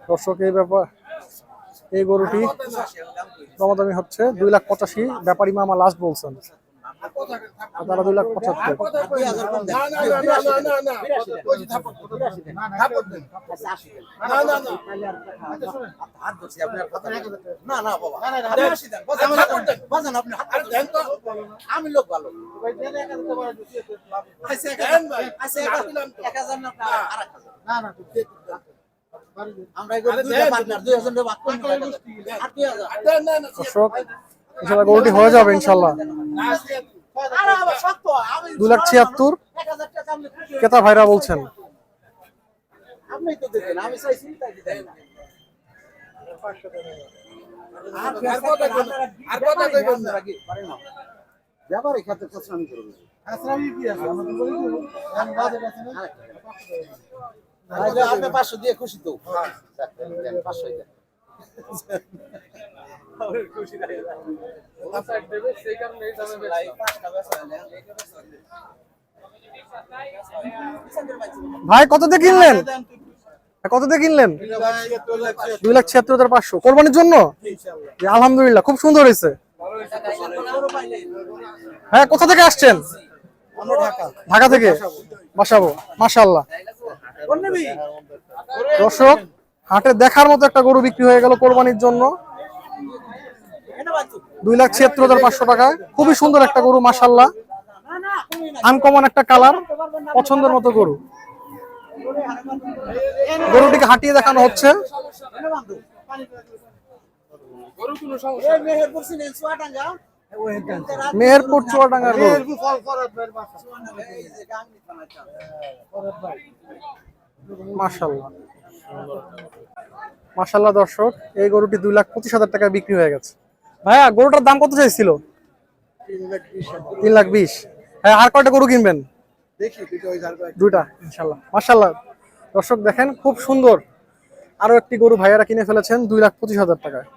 দর্শক এই গরুটি দামাদামি হচ্ছে 2,85,000, ব্যাপারী মামা লাস্ট বলছেন, তারা 2,75,000। আমি লোক ভালো ইনশাল্লাহ গরুটি হয়ে যাবে ইনশাল্লাহ। 2,76,000 ক্রেতা ভাইরা বলছেন। আপনি 500 দিয়ে খুশি তো? ভাই কত দিয়ে কিনলেন? 2,76,500 কোরবানির জন্য। আলহামদুলিল্লাহ, খুব সুন্দর হয়েছে। হ্যাঁ, কোথা থেকে আসছেন? ঢাকা থেকে বাসাবো। মাশাআল্লাহ। দর্শক, হাটে দেখার মতো একটা গরু বিক্রি হয়ে গেল কোরবানির জন্য 2,76,500 টাকায়। খুবই সুন্দর একটা গরু, মাশাআল্লাহ, আনকমন একটা কালার, পছন্দের মতো গরু। গরুটিকে হাঁটিয়ে দেখানো হচ্ছে। মেহেরপুর চুয়াডাঙ্গার গরু। মাশাআল্লাহ মাশাআল্লাহ। দর্শক, এই গরুটি 2,25,000 টাকায় বিক্রি হয়ে গেছে। ভাইয়া, গরুটার দাম কত চাইছিল? 3,20,000। হ্যাঁ, আর কয়টা গরু কিনবেন? দুইটা ইনশাল্লাহ। মাশাআল্লাহ। দর্শক দেখেন, খুব সুন্দর আরো একটি গরু ভাইয়ারা কিনে ফেলেছেন 2,25,000 টাকায়।